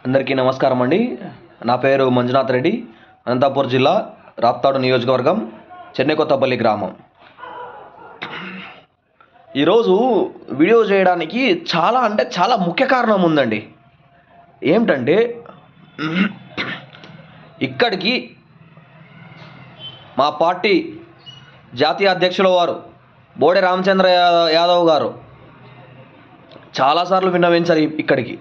అందరికీ నమస్కారం అండి. నా పేరు మంజునాథ్ రెడ్డి, అనంతపూర్ జిల్లా రాప్తాడు నియోజకవర్గం, చెన్నైకొత్తపల్లి గ్రామం. ఈరోజు వీడియో చేయడానికి చాలా ముఖ్య కారణం ఉందండి. ఏమిటంటే ఇక్కడికి మా పార్టీ జాతీయ అధ్యక్షుల వారు బోడే రామచంద్ర యాదవ్ గారు చాలాసార్లు విన్నవించారు. ఇక్కడికి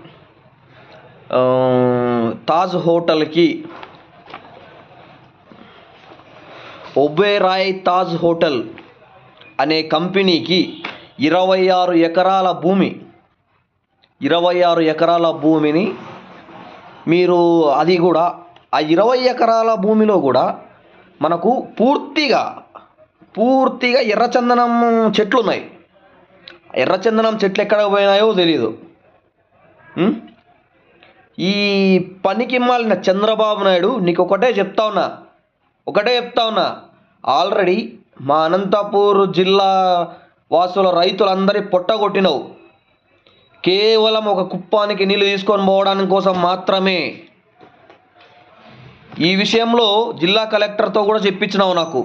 తాజ్ హోటల్కి, ఒబేరాయ్ తాజ్ హోటల్ అనే కంపెనీకి 26 ఎకరాల భూమి, 26 ఎకరాల భూమిని మీరు, అది కూడా ఆ 20 ఎకరాల భూమిలో కూడా మనకు పూర్తిగా ఎర్రచందనం చెట్లు ఉన్నాయి. ఎర్రచందనం చెట్లు ఎక్కడ పోయినాయో తెలీదు. ఈ పనికి మాలిన చంద్రబాబు నాయుడు నీకు ఒకటే చెప్తా ఉన్నా, ఆల్రెడీ మా అనంతపూర్ జిల్లా వాసుల రైతులందరి పొట్టగొట్టినవు. కేవలం ఒక కుప్పానికి నీళ్ళు తీసుకొని పోవడానికి కోసం మాత్రమే. ఈ విషయంలో జిల్లా కలెక్టర్తో కూడా చెప్పించినావు. నాకు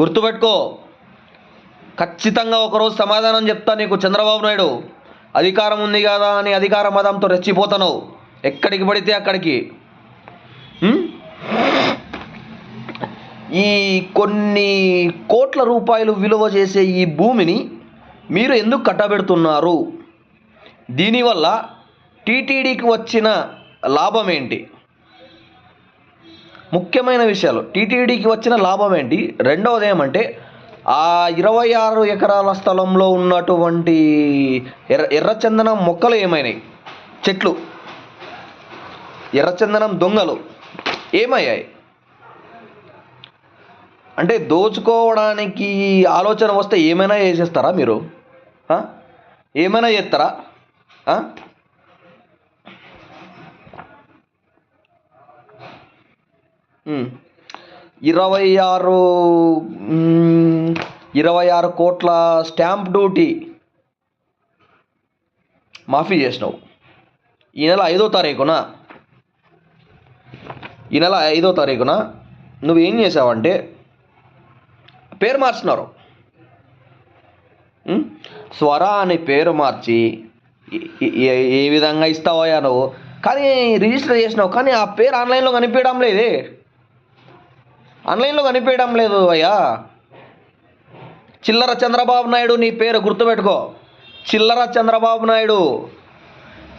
గుర్తుపెట్టుకో, ఖచ్చితంగా ఒకరోజు సమాధానం చెప్తా నీకు. చంద్రబాబు నాయుడు అధికారం ఉంది కదా అని అధికార మదంతో రెచ్చిపోతున్నావు ఎక్కడికి పడితే అక్కడికి. ఈ కొన్ని కోట్ల రూపాయలు విలువ చేసే ఈ భూమిని మీరు ఎందుకు కట్టబెడుతున్నారు? దీనివల్ల టీటీడీకి వచ్చిన లాభం ఏంటి? ముఖ్యమైన విషయాలు, టీటీడీకి వచ్చిన లాభం ఏంటి? రెండవది ఏమంటే, ఆ 26 ఎకరాల స్థలంలో ఉన్నటువంటి ఎర్రచందనం మొక్కలు ఏమైనాయి? చెట్లు, ఎర్రచందనం దొంగలు ఏమయ్యాయి? అంటే దోచుకోవడానికి ఆలోచన వస్తే ఏమైనా చేసేస్తారా మీరు? ఏమైనా చేస్తారా? 26 కోట్ల స్టాంప్ డ్యూటీ మాఫీ చేసినావు. ఈ నెల 5వ తారీఖున నువ్వేం చేసావంటే పేరు మార్చినారు. స్వర అని పేరు మార్చి ఏ విధంగా ఇస్తావయ్యా నువ్వు? కానీ రిజిస్టర్ చేసినావు, కానీ ఆ పేరు ఆన్లైన్లో కనిపించడం లేదు అయ్యా. చిల్లర చంద్రబాబు నాయుడు నీ పేరు గుర్తుపెట్టుకో. చిల్లర చంద్రబాబు నాయుడు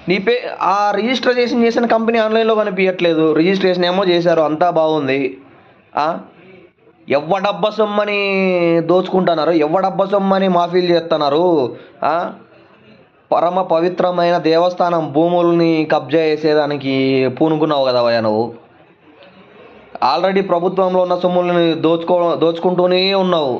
నీ ఆ రిజిస్ట్రేషన్ చేసిన కంపెనీ ఆన్లైన్లో కనిపించట్లేదు. రిజిస్ట్రేషన్ ఏమో చేశారు, అంతా బాగుంది. ఎవ్వడబ్బ సొమ్మని దోచుకుంటున్నారు, ఎవ్వడబ్బ సొమ్మని మాఫీలు చేస్తున్నారు. పరమ పవిత్రమైన దేవస్థానం భూముల్ని కబ్జా చేసేదానికి పూనుకున్నావు కదా అయ్యా నువ్వు. ఆల్రెడీ ప్రభుత్వంలో ఉన్న సొమ్ముల్ని దోచుకుంటూనే ఉన్నావు.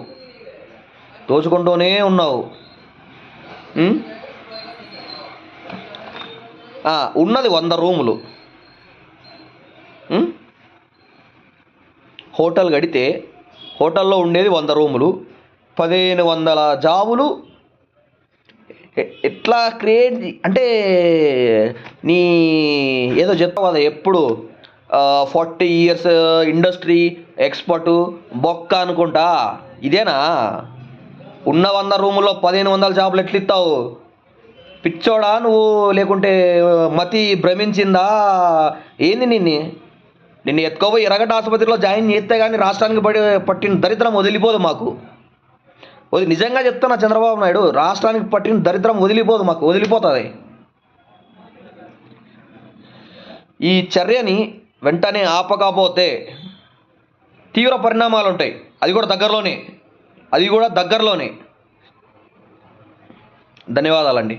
ఉన్నది 100 రూములు. హోటల్ కడితే హోటల్లో ఉండేది 100 రూములు, 1500 జాబులు. ఎట్లా క్రియేట్ అంటే నీ ఏదో చెప్తావు కదా ఎప్పుడు, 40 years ఇండస్ట్రీ ఎక్స్పర్టు బొక్క అనుకుంటా. ఇదేనా ఉన్న 100 రూముల్లో 1500 జాబులు ఎట్లా ఇస్తావు? పిచ్చోడా నువ్వు, లేకుంటే మతి భ్రమించిందా ఏంది? నిన్ను ఎత్తుకోపోయి ఎర్రగడ్డ ఆసుపత్రిలో జాయిన్ చేస్తే కానీ రాష్ట్రానికి పట్టిన దరిద్రం వదిలిపోదు మాకు. నిజంగా చెప్తున్నా చంద్రబాబు నాయుడు, రాష్ట్రానికి పట్టిన దరిద్రం వదిలిపోదు మాకు, వదిలిపోతుంది. ఈ చర్యని వెంటనే ఆపకపోతే తీవ్ర పరిణామాలు ఉంటాయి. అది కూడా దగ్గరలోనే. ధన్యవాదాలండి.